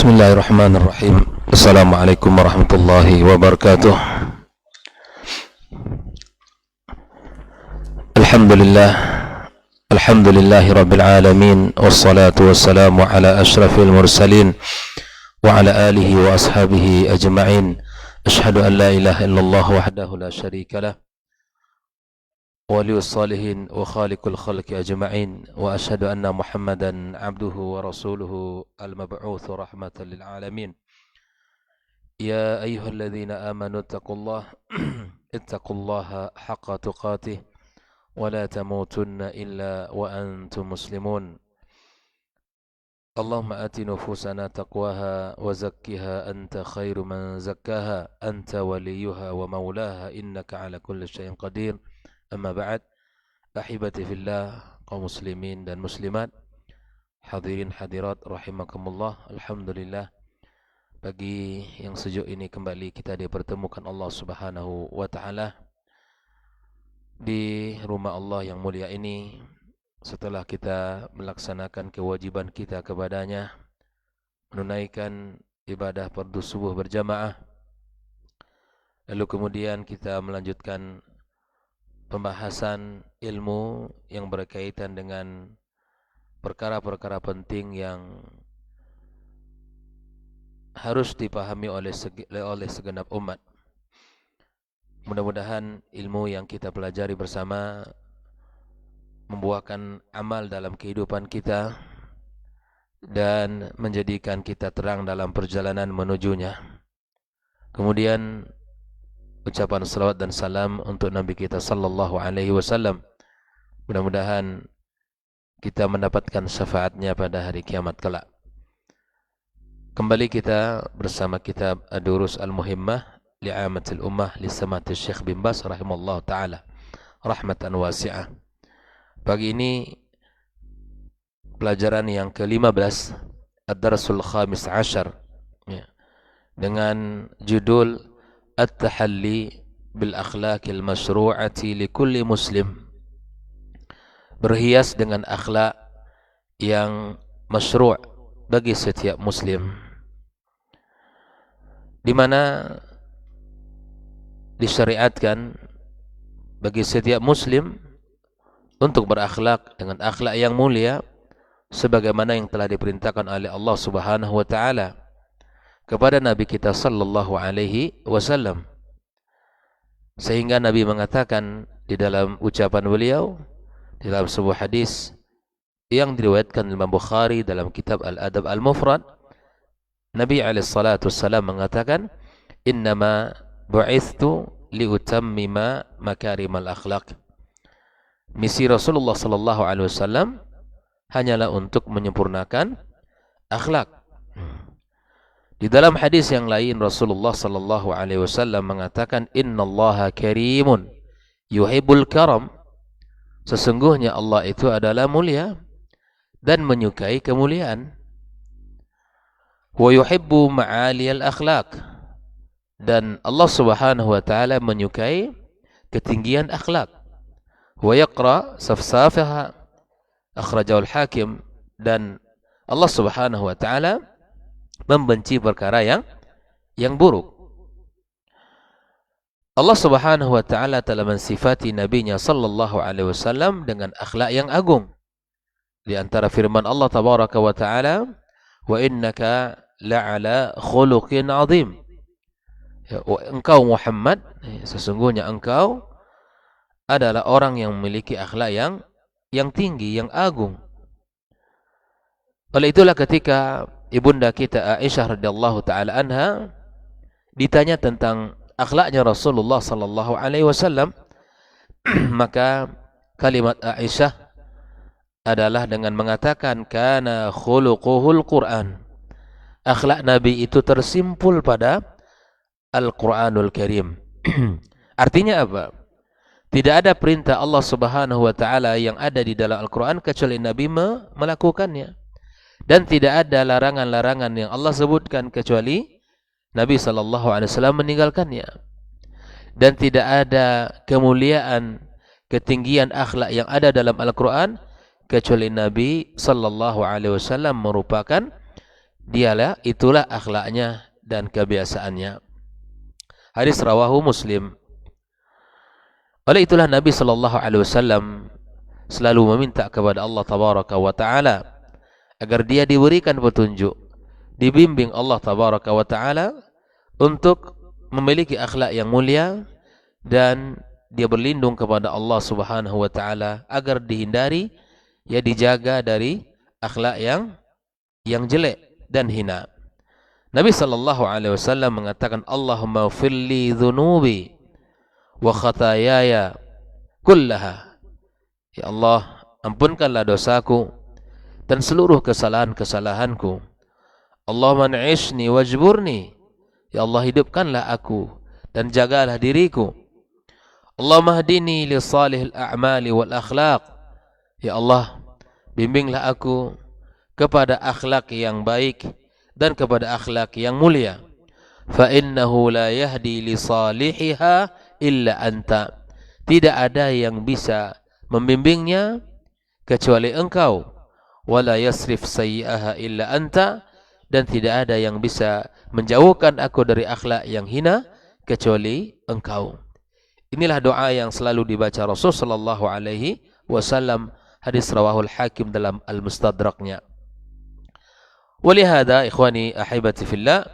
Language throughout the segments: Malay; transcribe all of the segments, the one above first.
Bismillahirrahmanirrahim. Assalamualaikum warahmatullahi wabarakatuh. Alhamdulillah. Alhamdulillahi rabbil alamin. Wassalatu wassalamu ala ashrafil mursalin wa ala alihi wa ashabihi ajma'in. Ashhadu an la ilaha illallah wahdahu la syarika lah, waliyus salihin wa khaliqul khalqi ajma'in, wa ashhadu anna Muhammadan abduhu wa rasuluhu al-mab'utsu rahmatan lil alamin. Ya ayyuhalladzina amanu ittaqullaha haqqa tuqatih wa la tamutunna illa wa antum muslimun. Allahumma ati nufusana taqwaha wa zakkiha anta khairu man zakkaha anta waliyuha wa maulaha innaka ala kulli syai'in qadir. Amma ba'd, ahibati fillah, kaum muslimin dan muslimat, hadirin hadirat rahimakumullah. Alhamdulillah, pagi yang sejuk ini kembali kita dipertemukan Allah Subhanahu wa taala di rumah Allah yang mulia ini setelah kita melaksanakan kewajiban kita kepadanya, menunaikan ibadah fardu subuh berjamaah. Lalu kemudian kita melanjutkan pembahasan ilmu yang berkaitan dengan perkara-perkara penting yang harus dipahami oleh segenap umat. Mudah-mudahan ilmu yang kita pelajari bersama membuahkan amal dalam kehidupan kita dan menjadikan kita terang dalam perjalanan menujunya. Kemudian ucapan salawat dan salam untuk Nabi kita sallallahu alaihi wasallam. Mudah-mudahan kita mendapatkan syafaatnya pada hari kiamat kelak. Kembali kita bersama kitab Ad-Durus Al-Muhimmah li'amatil ummah li samati Syekh bin Baz rahimallahu taala rahmatan wasi'ah. Pagi ini pelajaran yang ke-15, Ad-Darsul Khamis Ashar, dengan judul At-Tahalli bil akhlaqil masyru'ati li kulli muslim. Berhias dengan akhlak yang masyru' bagi setiap muslim, di mana disyariatkan bagi setiap muslim untuk berakhlak dengan akhlak yang mulia sebagaimana yang telah diperintahkan oleh Allah Subhanahu wa taala kepada Nabi kita sallallahu alaihi wasallam. Sehingga Nabi mengatakan di dalam ucapan beliau di dalam sebuah hadis yang diriwayatkan Imam Bukhari dalam kitab Al-Adab Al-Mufrad, Nabi alaihi salatu wasallam mengatakan, "Innama bu'ithtu liutammima makarimal akhlaq." Misi Rasulullah sallallahu alaihi wasallam hanyalah untuk menyempurnakan akhlak. Di dalam hadis yang lain Rasulullah sallallahu alaihi wasallam mengatakan, "Innallaha karimun yuhibbul karam." Sesungguhnya Allah itu adalah mulia dan menyukai kemuliaan. Wa yuhibbu ma'aliyal akhlaq. Dan Allah Subhanahu wa taala menyukai ketinggian akhlak. Wa yaqra safsafaha, akhrajahu al-Hakim. Dan Allah Subhanahu wa taala membenci perkara yang buruk. Allah Subhanahu wa taala telah mensifati nabinya sallallahu alaihi wasallam dengan akhlak yang agung. Di antara firman Allah tabaraka wa taala, "Wa innaka la'ala khuluqin 'azim." Ya, engkau Muhammad, sesungguhnya engkau adalah orang yang memiliki akhlak yang tinggi, yang agung. Oleh itulah ketika ibunda kita Aisyah radhiyallahu taala anha ditanya tentang akhlaknya Rasulullah sallallahu alaihi wasallam, maka kalimat Aisyah adalah dengan mengatakan, "Kana khuluquhul Qur'an." Akhlak Nabi itu tersimpul pada Al-Qur'anul Karim. Artinya apa? Tidak ada perintah Allah Subhanahu wa taala yang ada di dalam Al-Qur'an kecuali Nabi melakukannya. Dan tidak ada larangan-larangan yang Allah sebutkan kecuali Nabi SAW meninggalkannya. Dan tidak ada kemuliaan, ketinggian akhlak yang ada dalam Al-Quran kecuali Nabi SAW merupakan Dialah, itulah akhlaknya dan kebiasaannya. Hadis rawahu Muslim. Oleh itulah Nabi sallallahu alaihi wasallam selalu meminta kepada Allah tabaraka wa taala agar dia diberikan petunjuk, dibimbing Allah tabaraka wa taala untuk memiliki akhlak yang mulia, dan dia berlindung kepada Allah Subhanahu wa taala agar dihindari, ya, dijaga dari akhlak yang jelek dan hina. Nabi sallallahu alaihi wasallam mengatakan, Allahumma firli dhunubi wa khataayaya kullaha. Ya Allah, ampunkanlah dosaku dan seluruh kesalahan-kesalahanku. Allahumma na'ishni wajburni. Ya Allah, hidupkanlah aku dan jagalah diriku. Allahumma hdini li salihil a'mali wal akhlaq. Ya Allah, bimbinglah aku kepada akhlak yang baik dan kepada akhlak yang mulia. Fa innahu la yahdi li salihiha illa anta. Tidak ada yang bisa membimbingnya kecuali engkau. Wala yasrif sayyi'aha illa anta. Dan tidak ada yang bisa menjauhkan aku dari akhlak yang hina kecuali engkau. Inilah doa yang selalu dibaca Rasul sallallahu alaihi wasallam. Hadis rawahul Hakim dalam Al-Mustadraknya. Walihada ikhwani ahibati fillah,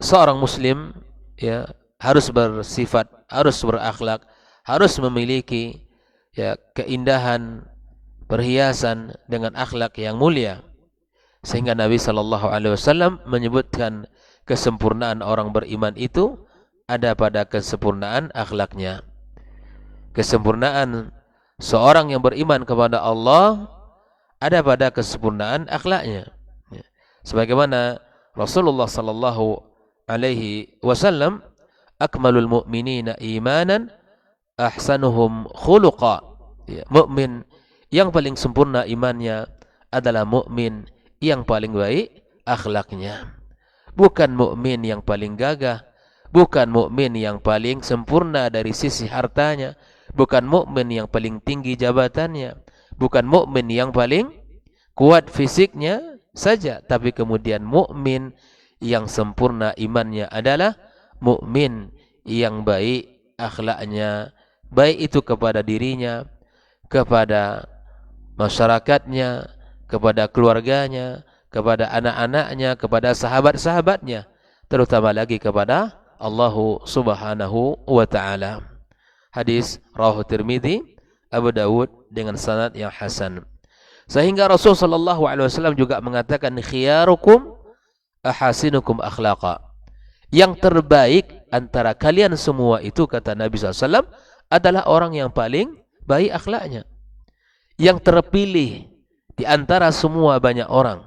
seorang muslim, ya, harus bersifat, harus berakhlak, harus memiliki, ya, keindahan, perhiasan dengan akhlak yang mulia. Sehingga Nabi sallallahu alaihi wasallam menyebutkan kesempurnaan orang beriman itu ada pada kesempurnaan akhlaknya. Kesempurnaan seorang yang beriman kepada Allah ada pada kesempurnaan akhlaknya. Sebagaimana Rasulullah sallallahu alaihi wasallam, akmalul mu'minina imanan ahsanuhum khuluqa. Ya, mukmin yang paling sempurna imannya adalah mukmin yang paling baik akhlaknya. Bukan mukmin yang paling gagah, bukan mukmin yang paling sempurna dari sisi hartanya, bukan mukmin yang paling tinggi jabatannya, bukan mukmin yang paling kuat fisiknya saja, tapi kemudian mukmin yang sempurna imannya adalah mukmin yang baik akhlaknya, baik itu kepada dirinya, kepada masyarakatnya, kepada keluarganya, kepada anak-anaknya, kepada sahabat-sahabatnya, terutama lagi kepada Allah Subhanahu wa taala. Hadis rawahu Tirmidzi, Abu Dawud dengan sanad yang hasan. Sehingga Rasul sallallahu alaihi wasallam juga mengatakan, khiyarukum ahasinukum akhlaqa. Yang terbaik antara kalian semua itu, kata Nabi sallallahu alaihi wasallam, adalah orang yang paling baik akhlaknya. Yang terpilih di antara semua banyak orang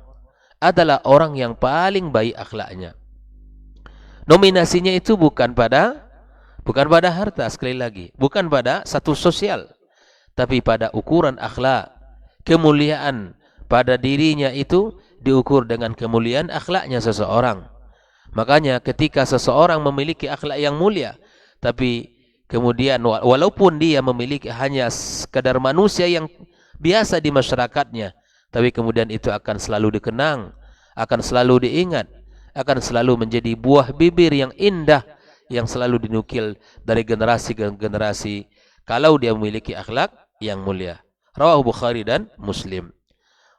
adalah orang yang paling baik akhlaknya. Nominasinya itu bukan pada harta, sekali lagi, bukan pada status sosial, tapi pada ukuran akhlak. Kemuliaan pada dirinya itu diukur dengan kemuliaan akhlaknya seseorang. Makanya ketika seseorang memiliki akhlak yang mulia, tapi kemudian walaupun dia memiliki hanya sekadar manusia yang biasa di masyarakatnya, tapi kemudian itu akan selalu dikenang, akan selalu diingat, akan selalu menjadi buah bibir yang indah yang selalu dinukil dari generasi ke generasi kalau dia memiliki akhlak yang mulia. Rawahu Bukhari dan Muslim.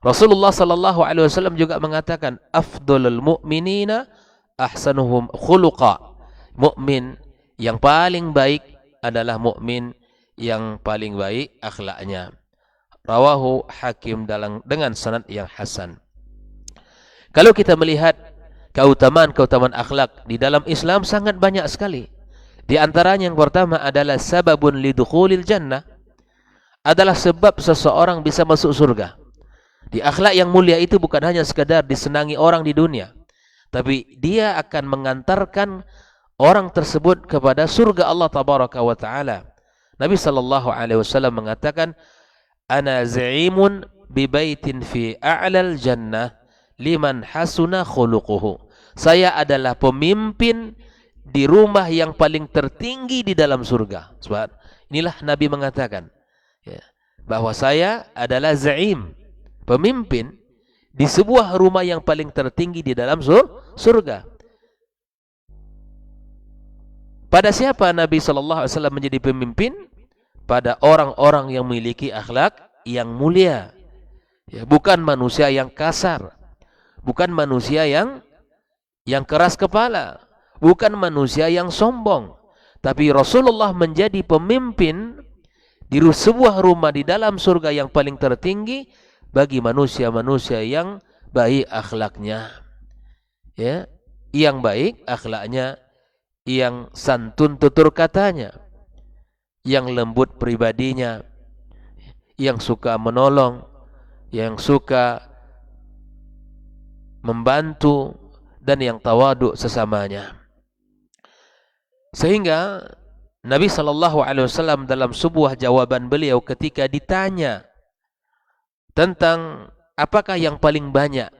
Rasulullah sallallahu alaihi wasallam juga mengatakan, afdhalul mu'minina ahsanuhum khuluqa. Mukmin yang paling baik adalah mukmin yang paling baik akhlaknya. Rawahu Hakim dengan sanad yang hasan. Kalau kita melihat keutamaan-keutamaan akhlak di dalam Islam sangat banyak sekali. Di antaranya yang pertama adalah sababun lidukhulil jannah, adalah sebab seseorang bisa masuk surga. Di akhlak yang mulia itu bukan hanya sekadar disenangi orang di dunia, tapi dia akan mengantarkan orang tersebut kepada surga Allah tabaraka wa taala. Nabi sallallahu alaihi wasallam mengatakan, ana za'imun bi baitin fi a'lal jannah liman hasuna khuluquhu. Saya adalah pemimpin di rumah yang paling tertinggi di dalam surga. Sebab inilah Nabi mengatakan, ya, bahwa saya adalah za'im, pemimpin di sebuah rumah yang paling tertinggi di dalam surga. Pada siapa Nabi sallallahu alaihi wasallam menjadi pemimpin? Pada orang-orang yang memiliki akhlak yang mulia. Ya, bukan manusia yang kasar, bukan manusia yang keras kepala, bukan manusia yang sombong. Tapi Rasulullah menjadi pemimpin di sebuah rumah di dalam surga yang paling tertinggi bagi manusia-manusia yang baik akhlaknya. Ya, yang baik akhlaknya, yang santun tutur katanya, yang lembut pribadinya, yang suka menolong, yang suka membantu, dan yang tawaduk sesamanya. Sehingga Nabi SAW dalam sebuah jawaban beliau ketika ditanya tentang apakah yang paling banyak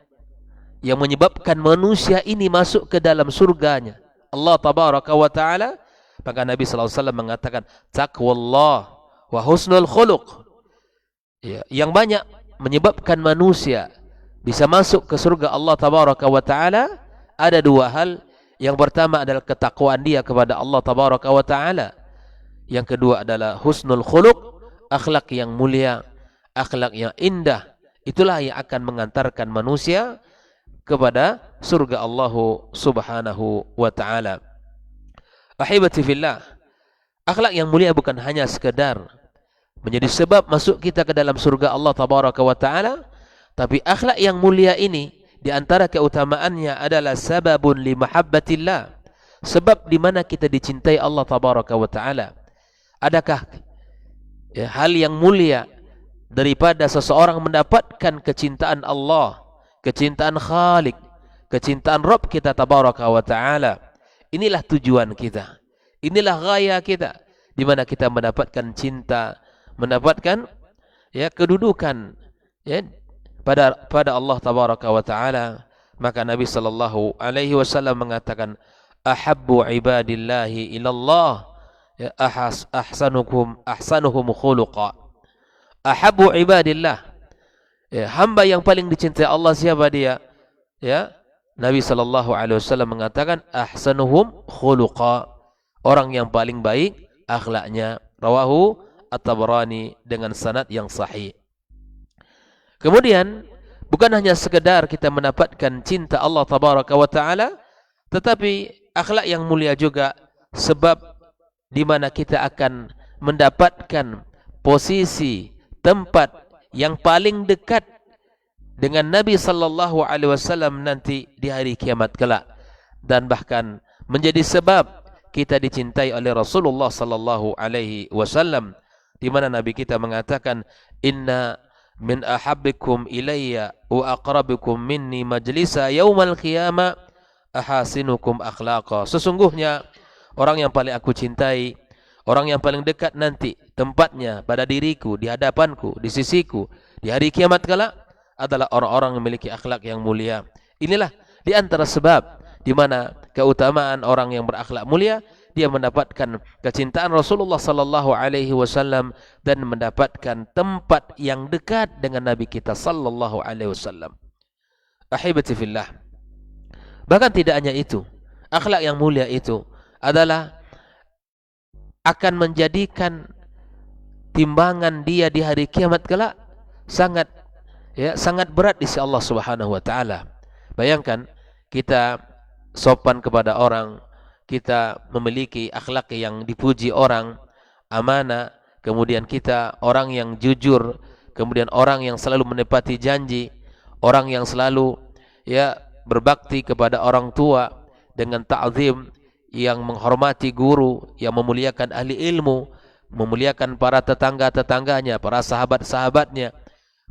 yang menyebabkan manusia ini masuk ke dalam surganya Allah tabaraka wa ta'ala, maka Nabi SAW mengatakan taqwallah wa husnul khuluq. Ya, yang banyak menyebabkan manusia bisa masuk ke surga Allah tabaraka wa ta'ala ada dua hal. Yang pertama adalah ketakwaan dia kepada Allah tabaraka wa ta'ala. Yang kedua adalah husnul khuluq, akhlak yang mulia, akhlak yang indah. Itulah yang akan mengantarkan manusia kepada surga Allah subhanahu wa ta'ala. Ahibati fillah, akhlak yang mulia bukan hanya sekedar menjadi sebab masuk kita ke dalam surga Allah tabaraka wa ta'ala, tapi akhlak yang mulia ini di antara keutamaannya adalah sababun li mahabbatillah, sebab di mana kita dicintai Allah tabaraka wa ta'ala. Adakah ya, hal yang mulia daripada seseorang mendapatkan kecintaan Allah, kecintaan Khalik, kecintaan Rabb kita tabaraka wa ta'ala? Inilah tujuan kita, inilah gaya kita, di mana kita mendapatkan cinta, mendapatkan ya kedudukan ya pada Allah tabaraka wa ta'ala. Maka Nabi sallallahu alaihi wasallam mengatakan ahabbu ibadillahi ilallah ya ahsanuhum khuluqa. Ahabbu ibadillah, ya, hamba yang paling dicintai Allah siapa dia? Ya, Nabi sallallahu alaihi wasallam mengatakan ahsanuhum khuluqa, orang yang paling baik akhlaknya. Rawahu At-Tabarani dengan sanad yang sahih. Kemudian bukan hanya sekedar kita mendapatkan cinta Allah tabaraka wa ta'ala, tetapi akhlak yang mulia juga sebab di mana kita akan mendapatkan posisi tempat yang paling dekat dengan Nabi sallallahu alaihi wasallam nanti di hari kiamat kelak, dan bahkan menjadi sebab kita dicintai oleh Rasulullah sallallahu alaihi wasallam, di mana Nabi kita mengatakan inna min ahabbikum ilayya wa aqrabikum minni majlisa yaumal qiyamah ahasinukum akhlaqa. Sesungguhnya orang yang paling aku cintai, orang yang paling dekat nanti tempatnya pada diriku, di hadapanku, di sisiku di hari kiamat kelak adalah orang-orang yang memiliki akhlak yang mulia. Inilah di antara sebab di mana keutamaan orang yang berakhlak mulia, dia mendapatkan kecintaan Rasulullah sallallahu alaihi wasallam dan mendapatkan tempat yang dekat dengan Nabi kita sallallahu alaihi wasallam. Ahibati fillah. Bahkan tidak hanya itu, akhlak yang mulia itu adalah akan menjadikan timbangan dia di hari kiamat kelak sangat berat di sisi Allah Subhanahu wa taala. Bayangkan kita sopan kepada orang, kita memiliki akhlak yang dipuji orang, amanah, kemudian kita orang yang jujur, kemudian orang yang selalu menepati janji, orang yang selalu berbakti kepada orang tua dengan ta'zim, yang menghormati guru, yang memuliakan ahli ilmu, memuliakan para tetangga-tetangganya, para sahabat-sahabatnya.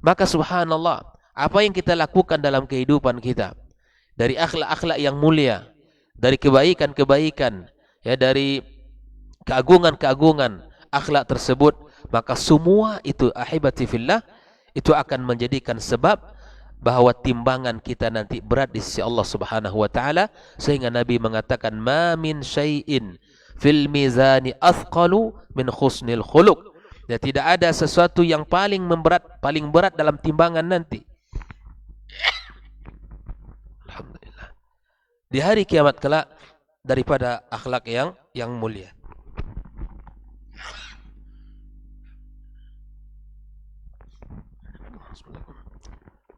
Maka subhanallah, apa yang kita lakukan dalam kehidupan kita dari akhlak-akhlak yang mulia, dari kebaikan-kebaikan, dari keagungan-keagungan akhlak tersebut, maka semua itu ahibati fillah, itu akan menjadikan sebab bahwa timbangan kita nanti berat di sisi Allah Subhanahu wa taala, sehingga Nabi mengatakan ma min syai'in fil mizani athqalu min husnil khuluq. Ya, tidak ada sesuatu yang paling berat dalam timbangan nanti di hari kiamat kelak daripada akhlak yang mulia.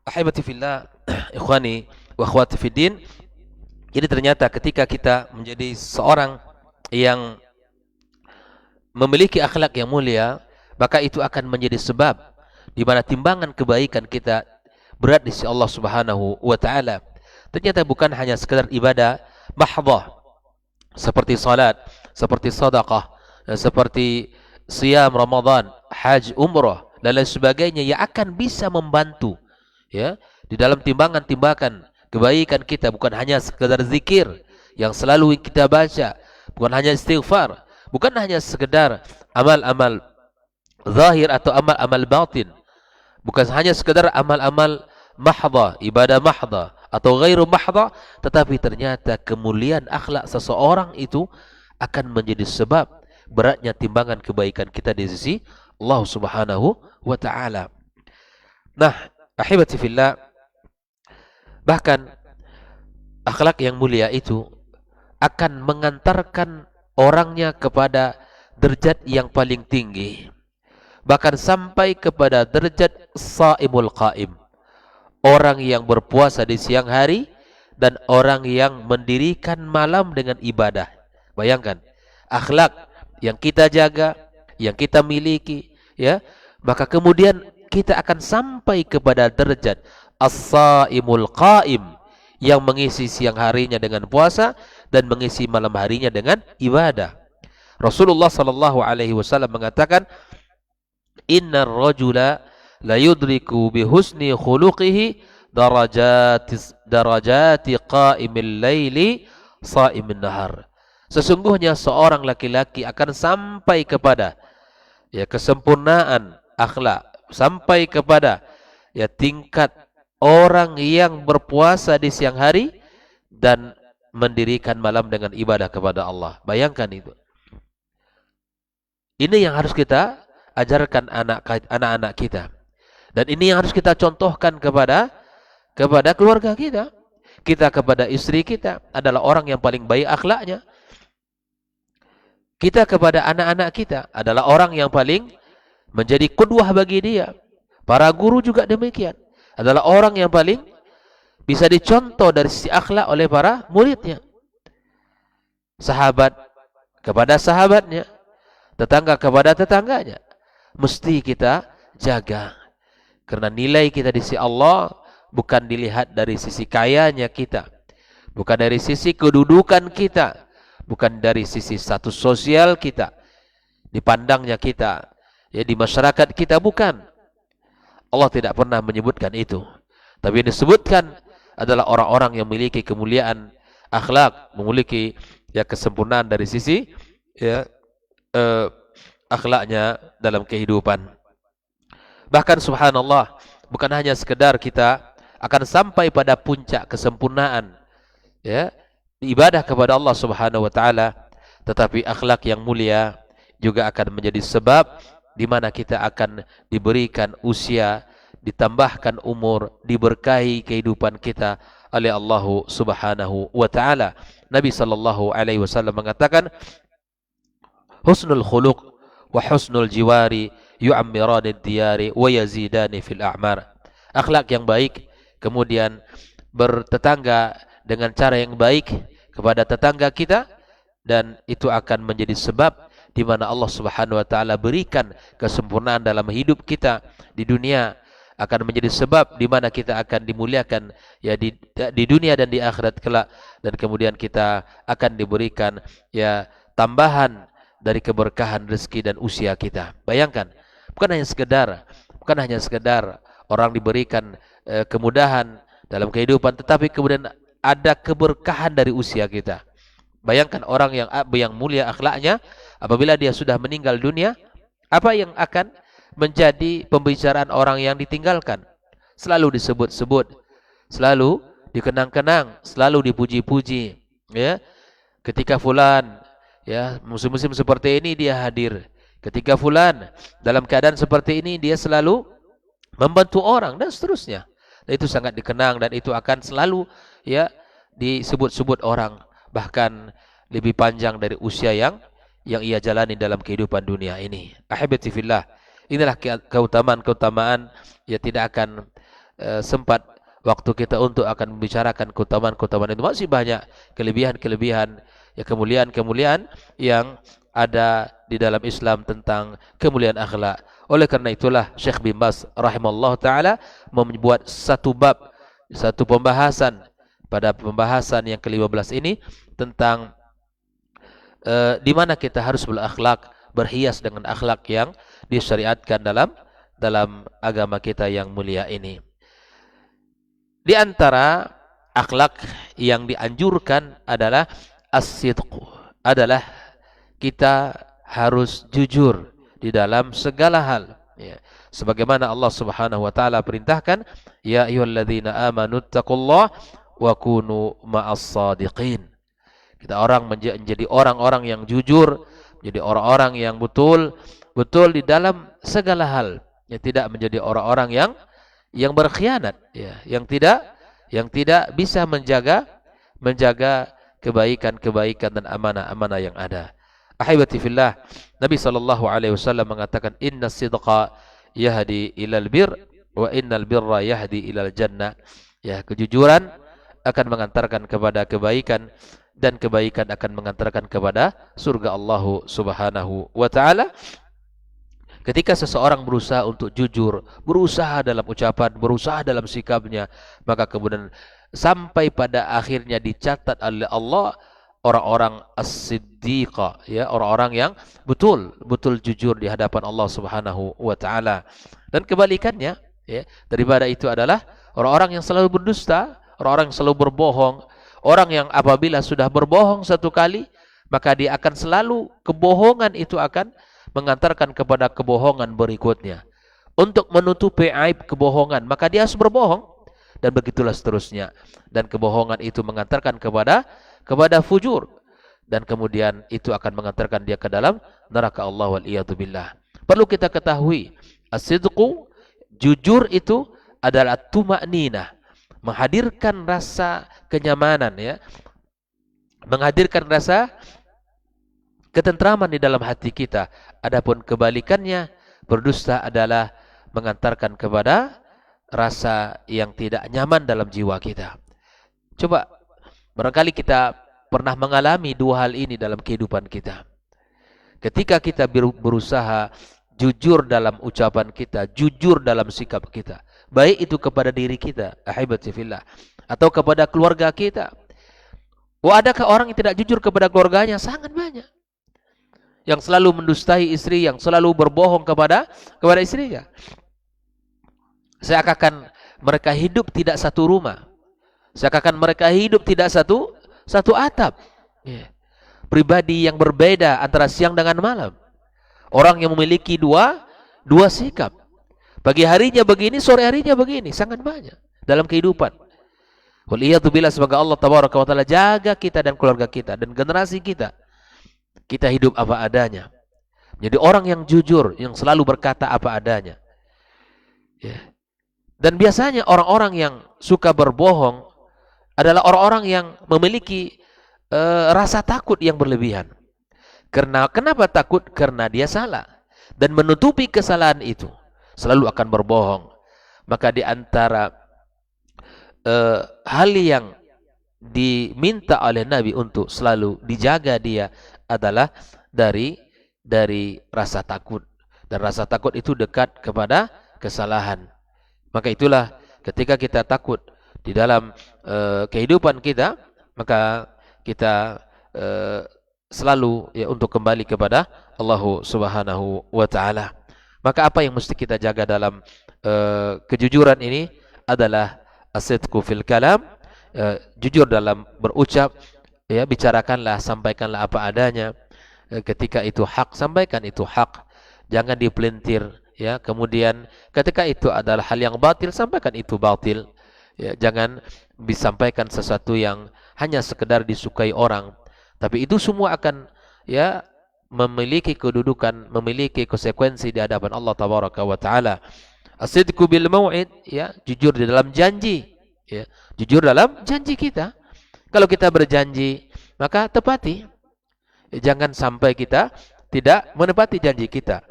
Ahibati fillah, ikhwani wa akhwati fiddin. Jadi ternyata ketika kita menjadi seorang yang memiliki akhlak yang mulia, maka itu akan menjadi sebab di mana timbangan kebaikan kita berat di sisi Allah Subhanahu wa taala. Ternyata bukan hanya sekedar ibadah mahdhah seperti salat, seperti sedekah, seperti siam Ramadan, haji, umrah dan lain sebagainya yang akan bisa membantu ya di dalam timbangan-timbangan kebaikan kita, bukan hanya sekedar zikir yang selalu kita baca, bukan hanya istighfar, bukan hanya sekedar amal-amal zahir atau amal-amal batin, bukan hanya sekedar amal-amal mahdhah, ibadah mahdhah atau ghairu mahdhah, tetapi ternyata kemuliaan akhlak seseorang itu akan menjadi sebab beratnya timbangan kebaikan kita di sisi Allah Subhanahu wa taala. Nah, ahibati fillah, bahkan akhlak yang mulia itu akan mengantarkan orangnya kepada derajat yang paling tinggi, bahkan sampai kepada derajat saimul qaim, orang yang berpuasa di siang hari dan orang yang mendirikan malam dengan ibadah. Bayangkan akhlak yang kita jaga, yang kita miliki, ya, maka kemudian kita akan sampai kepada derajat as-saimul qaim, yang mengisi siang harinya dengan puasa dan mengisi malam harinya dengan ibadah. Rasulullah sallallahu alaihi wasallam mengatakan, "Innar rajula la yudriku bi husni khuluqihi darajati qa'imil laili sha'imin nahar." Sesungguhnya seorang laki-laki akan sampai kepada ya kesempurnaan akhlak, sampai kepada ya tingkat orang yang berpuasa di siang hari dan mendirikan malam dengan ibadah kepada Allah. Bayangkan itu. Ini yang harus kita ajarkan anak-anak kita. Dan ini yang harus kita contohkan kepada keluarga kita. Kita kepada istri kita adalah orang yang paling baik akhlaknya. Kita kepada anak-anak kita adalah orang yang paling menjadi qudwah bagi dia. Para guru juga demikian. Adalah orang yang paling bisa dicontoh dari sisi akhlak oleh para muridnya. Sahabat kepada sahabatnya, tetangga kepada tetangganya. Mesti kita jaga. Karena nilai kita di sisi Allah bukan dilihat dari sisi kayanya kita, bukan dari sisi kedudukan kita, bukan dari sisi status sosial kita, dipandangnya kita, ya di masyarakat kita, bukan. Allah tidak pernah menyebutkan itu. Tapi yang disebutkan adalah orang-orang yang memiliki kemuliaan akhlak, memiliki ya kesempurnaan dari sisi ya akhlaknya dalam kehidupan. Bahkan subhanallah, bukan hanya sekedar kita akan sampai pada puncak kesempurnaan ya ibadah kepada Allah Subhanahu wa taala, tetapi akhlak yang mulia juga akan menjadi sebab di mana kita akan diberikan usia, ditambahkan umur, diberkahi kehidupan kita oleh Allah Subhanahu wa taala. Nabi sallallahu alaihi wasallam mengatakan, husnul khuluq wa husnul jiwari yu'ammiranid diyari wa yazidani fil a'mar. Akhlak yang baik, kemudian bertetangga dengan cara yang baik kepada tetangga kita, dan itu akan menjadi sebab di mana Allah Subhanahu wa taala berikan kesempurnaan dalam hidup kita di dunia, akan menjadi sebab di mana kita akan dimuliakan ya di dunia dan di akhirat kelak, dan kemudian kita akan diberikan ya tambahan dari keberkahan rezeki dan usia kita. Bayangkan, bukan hanya sekedar orang diberikan kemudahan dalam kehidupan, tetapi kemudian ada keberkahan dari usia kita. Bayangkan orang yang mulia akhlaknya, apabila dia sudah meninggal dunia, apa yang akan menjadi pembicaraan orang yang ditinggalkan? Selalu disebut-sebut, selalu dikenang-kenang, selalu dipuji-puji. Ya, ketika fulan, ya musim-musim seperti ini dia hadir. Ketika fulan dalam keadaan seperti ini dia selalu membantu orang dan seterusnya. Dan itu sangat dikenang dan itu akan selalu ya disebut-sebut orang, bahkan lebih panjang dari usia yang ia jalani dalam kehidupan dunia ini. Ahibati fillah, inilah keutamaan-keutamaan ya, tidak akan sempat waktu kita untuk akan membicarakan keutamaan-keutamaan itu. Masih banyak kelebihan-kelebihan, ya, kemuliaan-kemuliaan yang ada di dalam Islam tentang kemuliaan akhlak. Oleh karena itulah Syekh bin Baz rahimallahu taala membuat satu bab, satu pembahasan pada pembahasan yang ke-15 ini tentang di mana kita harus berakhlak, berhias dengan akhlak yang disyariatkan dalam agama kita yang mulia ini. Di antara akhlak yang dianjurkan adalah as-sidq, adalah kita harus jujur di dalam segala hal, ya. Sebagaimana Allah Subhanahu wa taala perintahkan, ya ayyuhalladzina amanu taqullaha wa kunu ma'as shadiqin. Kita menjadi orang-orang yang jujur, menjadi orang-orang yang betul di dalam segala hal, ya, tidak menjadi orang-orang yang berkhianat, ya, yang tidak bisa menjaga kebaikan dan amanah-amanah yang ada. Ahibati fillah, Nabi sallallahu alaihi wasallam mengatakan, inna sidqa yahdi ilal bir wa innal birra yahdi ilal jannah. Ya, kejujuran akan mengantarkan kepada kebaikan dan kebaikan akan mengantarkan kepada surga Allah Subhanahu wa taala. Ketika seseorang berusaha untuk jujur, berusaha dalam ucapan, berusaha dalam sikapnya, maka kemudian sampai pada akhirnya dicatat oleh Allah orang-orang as-siddiqa, ya, orang-orang yang betul jujur di hadapan Allah Subhanahu wa taala. Dan kebalikannya, ya, daripada itu adalah orang-orang yang selalu berdusta, orang-orang yang selalu berbohong, orang yang apabila sudah berbohong satu kali, maka dia akan selalu, kebohongan itu akan mengantarkan kepada kebohongan berikutnya. Untuk menutupi aib kebohongan, maka dia harus berbohong, dan begitulah seterusnya. Dan kebohongan itu mengantarkan kepada fujur, dan kemudian itu akan mengantarkan dia ke dalam neraka Allah wal iyadu billah. Perlu kita ketahui, as-sidqu, jujur itu adalah tuma'ninah, menghadirkan rasa kenyamanan, ya, menghadirkan rasa ketentraman di dalam hati kita. Adapun kebalikannya, berdusta adalah mengantarkan kepada rasa yang tidak nyaman dalam jiwa kita. Coba, barangkali kita pernah mengalami dua hal ini dalam kehidupan kita. Ketika kita berusaha jujur dalam ucapan kita, jujur dalam sikap kita, baik itu kepada diri kita, ahibati fillah, atau kepada keluarga kita. Adakah orang yang tidak jujur kepada keluarganya? Sangat banyak. Yang selalu mendustai istri, yang selalu berbohong kepada istrinya. Seakan mereka hidup tidak satu rumah. Seakan mereka hidup tidak satu atap. Yeah. Pribadi yang berbeda antara siang dengan malam. Orang yang memiliki dua sikap. Pagi harinya begini, sore harinya begini. Sangat banyak dalam kehidupan. Waliyatubillah, semoga Allah tabaraka wa ta'ala jaga kita dan keluarga kita dan generasi kita. Kita hidup apa adanya. Jadi orang yang jujur, yang selalu berkata apa adanya. Yeah. Dan biasanya orang-orang yang suka berbohong adalah orang-orang yang memiliki rasa takut yang berlebihan. Kenapa takut? Karena dia salah. Dan menutupi kesalahan itu, selalu akan berbohong. Maka di antara hal yang diminta oleh Nabi untuk selalu dijaga dia adalah dari rasa takut. Dan rasa takut itu dekat kepada kesalahan. Maka itulah ketika kita takut di dalam kehidupan kita, maka kita selalu, ya, untuk kembali kepada Allah Subhanahu wa taala. Maka apa yang mesti kita jaga dalam kejujuran ini adalah as-sidqu fil kalam, jujur dalam berucap, ya, bicarakanlah, sampaikanlah apa adanya. Ketika itu hak, sampaikan itu hak. Jangan dipelintir, ya. Kemudian ketika itu adalah hal yang batil, sampaikan itu batil. Ya, jangan disampaikan sesuatu yang hanya sekedar disukai orang, tapi itu semua akan, ya, memiliki kedudukan, memiliki konsekuensi di hadapan Allah tabaraka wa taala. As-sidqu bil mau'id, ya, jujur di dalam janji, ya. Jujur dalam janji kita. Kalau kita berjanji, maka tepati. Jangan sampai kita tidak menepati janji kita.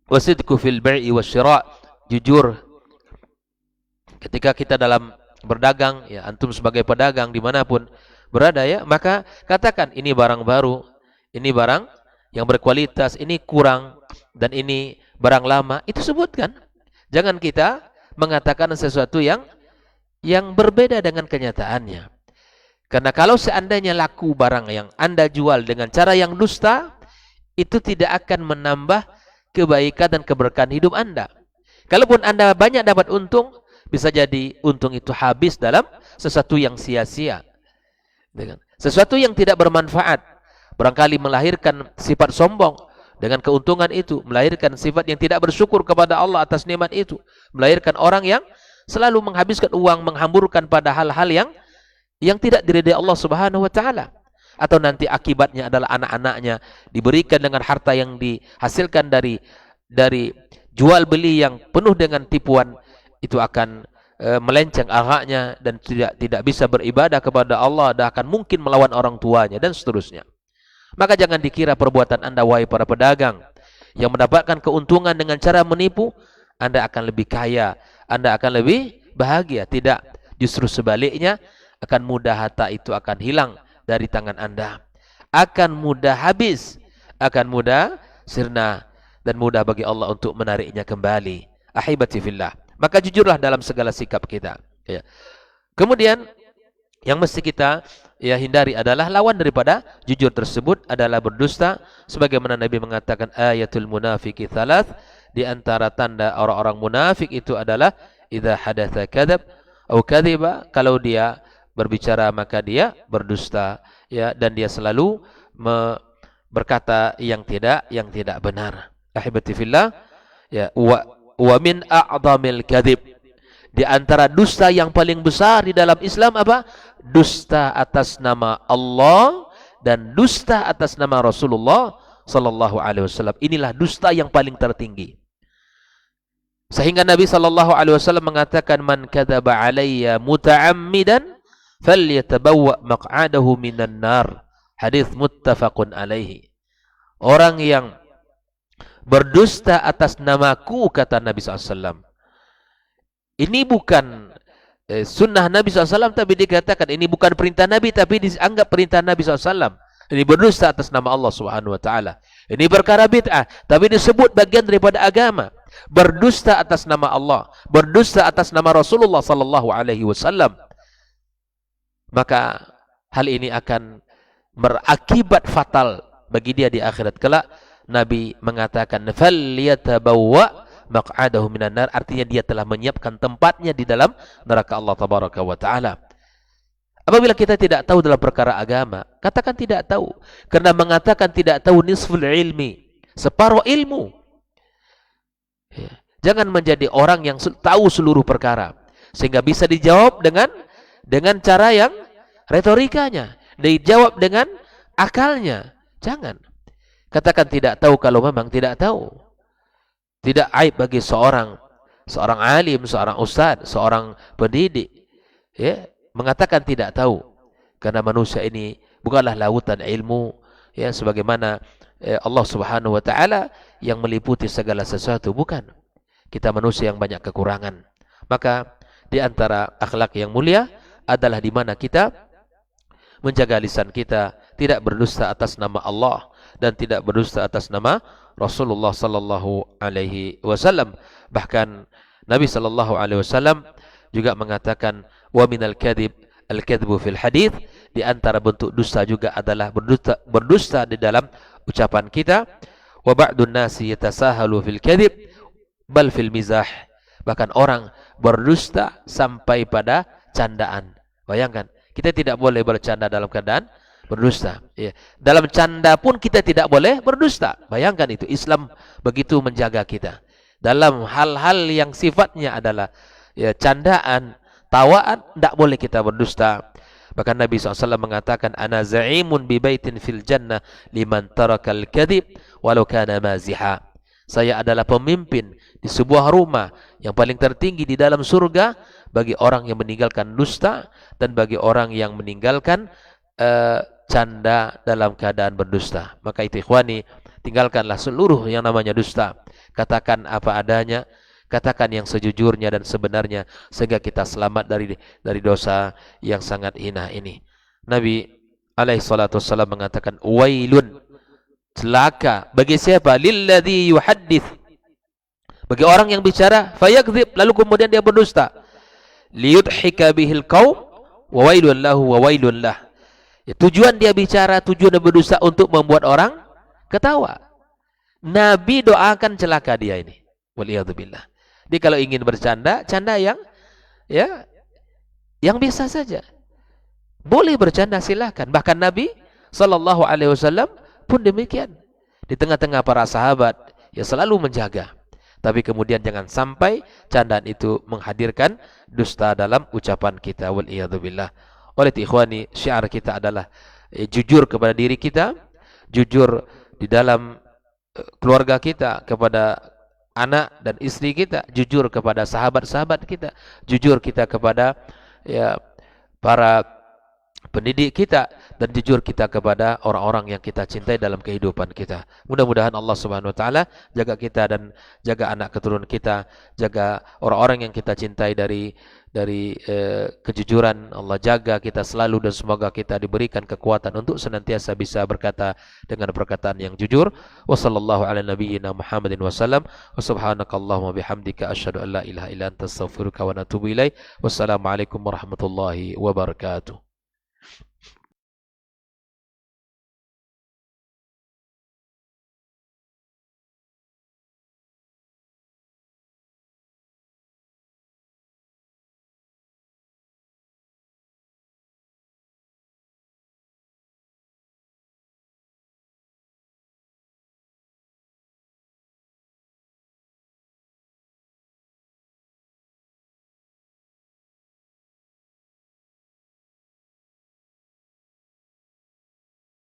Wasidqu fil bai'i wasyira', jujur ketika kita dalam berdagang, ya antum sebagai pedagang dimanapun berada ya, maka katakan ini barang baru, ini barang yang berkualitas, ini kurang, dan ini barang lama, itu sebutkan. Jangan kita mengatakan sesuatu yang berbeda dengan kenyataannya. Karena kalau seandainya laku barang yang Anda jual dengan cara yang dusta, itu tidak akan menambah kebaikan dan keberkahan hidup Anda. Kalaupun Anda banyak dapat untung, bisa jadi untung itu habis dalam sesuatu yang sia-sia. Sesuatu yang tidak bermanfaat, barangkali melahirkan sifat sombong. Dengan keuntungan itu, melahirkan sifat yang tidak bersyukur kepada Allah atas nikmat itu. Melahirkan orang yang selalu menghabiskan uang, menghamburkan pada hal-hal yang tidak diridai Allah Subhanahu wa taala. Atau nanti akibatnya adalah anak-anaknya diberikan dengan harta yang dihasilkan dari jual beli yang penuh dengan tipuan, itu akan melenceng akhlaknya dan tidak bisa beribadah kepada Allah, dan akan mungkin melawan orang tuanya dan seterusnya. Maka jangan dikira perbuatan Anda, wahai para pedagang, yang mendapatkan keuntungan dengan cara menipu, Anda akan lebih kaya, Anda akan lebih bahagia. Tidak, justru sebaliknya, akan mudah harta itu akan hilang dari tangan Anda, akan mudah habis, akan mudah sirna, dan mudah bagi Allah untuk menariknya kembali. Ahibati fillah, maka jujurlah dalam segala sikap kita ya. Kemudian yang mesti kita hindari adalah lawan daripada jujur tersebut adalah berdusta, sebagaimana Nabi mengatakan ayatul munafiqi thalath, di antara tanda orang-orang munafik itu adalah idza hadatsa kadzab atau kadziba, kalau dia berbicara maka dia berdusta ya, dan dia selalu berkata yang tidak benar. Ahibati fillah ya, wa min a'dhamil kadzib, di antara dusta yang paling besar di dalam Islam apa? Dusta atas nama Allah dan dusta atas nama Rasulullah sallallahu alaihi wasallam. Inilah dusta yang paling tertinggi. Sehingga Nabi sallallahu alaihi wasallam mengatakan, man kadzaba alayya muta'ammidan falyatabawwa maq'adahu minan nar. Hadis muttafaqun alaihi. Orang yang berdusta atas namaku, kata Nabi sallallahu alaihi wasallam, ini bukan sunnah Nabi SAW, tapi dikatakan ini bukan perintah Nabi, tapi dianggap perintah Nabi SAW. Ini berdusta atas nama Allah Subhanahu wa taala. Ini perkara bid'ah, tapi disebut bagian daripada agama. Berdusta atas nama Allah, berdusta atas nama Rasulullah sallallahu alaihi wasallam. Maka hal ini akan berakibat fatal bagi dia di akhirat kelak. Nabi mengatakan falyatabawwa maq'adahu minan nar, artinya dia telah menyiapkan tempatnya di dalam neraka Allah tabaraka wa taala. Apabila kita tidak tahu dalam perkara agama, katakan tidak tahu, karena mengatakan tidak tahu nisful ilmi, separuh ilmu. Ya. Jangan menjadi orang yang tahu seluruh perkara sehingga bisa dijawab dengan cara yang retorikanya, dijawab dengan akalnya. Jangan. Katakan tidak tahu kalau memang tidak tahu. Tidak aib bagi seorang alim, seorang ustaz, seorang pendidik ya, mengatakan tidak tahu, karena manusia ini bukanlah lautan ilmu ya, sebagaimana Allah Subhanahu wa taala yang meliputi segala sesuatu, bukan. Kita manusia yang banyak kekurangan. Maka di antara akhlak yang mulia adalah di mana kita menjaga lisan kita, tidak berdusta atas nama Allah dan tidak berdusta atas nama Rasulullah sallallahu alaihi wasallam. Bahkan Nabi sallallahu alaihi wasallam juga mengatakan wa minal kadhib al-kadhbu fil hadits, di antara bentuk dusta juga adalah berdusta di dalam ucapan kita. Wa ba'dun nasi yatasahalu fil kadhib bal fil mizah, bahkan orang berdusta sampai pada candaan. Bayangkan, kita tidak boleh bercanda dalam keadaan berdusta ya. Dalam canda pun kita tidak boleh berdusta. Bayangkan itu, Islam begitu menjaga kita dalam hal-hal yang sifatnya adalah ya, candaan, tawaan, tidak boleh kita berdusta. Bahkan Nabi SAW mengatakan, ana za'imun bi baitin fil jannah liman tarakal kadhib walau kana maziha. Saya adalah pemimpin di sebuah rumah yang paling tertinggi di dalam surga bagi orang yang meninggalkan dusta dan bagi orang yang meninggalkan canda dalam keadaan berdusta. Maka itu ikhwani, tinggalkanlah seluruh yang namanya dusta. Katakan apa adanya, katakan yang sejujurnya dan sebenarnya sehingga kita selamat dari dosa yang sangat hina ini. Nabi alaihi salatu wassalam mengatakan, wailun, celaka bagi siapa? Lilladzi yuhaddits, bagi orang yang bicara fayakdzib, lalu kemudian dia berdusta. Liyudhika bihil qaum wa wailun lahu wa wailun lah. Ya, tujuan dia bicara, tujuan dia berdusta untuk membuat orang ketawa. Nabi doakan celaka dia ini. Waliyadzubillah. Jadi kalau ingin bercanda, canda yang biasa saja. Boleh bercanda, silakan. Bahkan Nabi sallallahu alaihi wasallam pun demikian. Di tengah-tengah para sahabat yang selalu menjaga. Tapi kemudian jangan sampai candaan itu menghadirkan dusta dalam ucapan kita. Waliyadzubillah. Oleh ikhwani, syiar kita adalah jujur kepada diri kita, jujur di dalam keluarga kita, kepada anak dan istri kita, jujur kepada sahabat-sahabat kita, jujur kita kepada para pendidik kita, dan jujur kita kepada orang-orang yang kita cintai dalam kehidupan kita. Mudah-mudahan Allah Subhanahu wa taala jaga kita dan jaga anak keturunan kita, jaga orang-orang yang kita cintai dari kejujuran. Allah jaga kita selalu dan semoga kita diberikan kekuatan untuk senantiasa bisa berkata dengan perkataan yang jujur. Wassallallahu ala nabiyyina Muhammadin wasallam. Wa subhanakallahumma bihamdika asyhadu an la ilaha illa anta astaghfiruka wa atubu ilaik. Wassalamualaikum warahmatullahi wabarakatuh.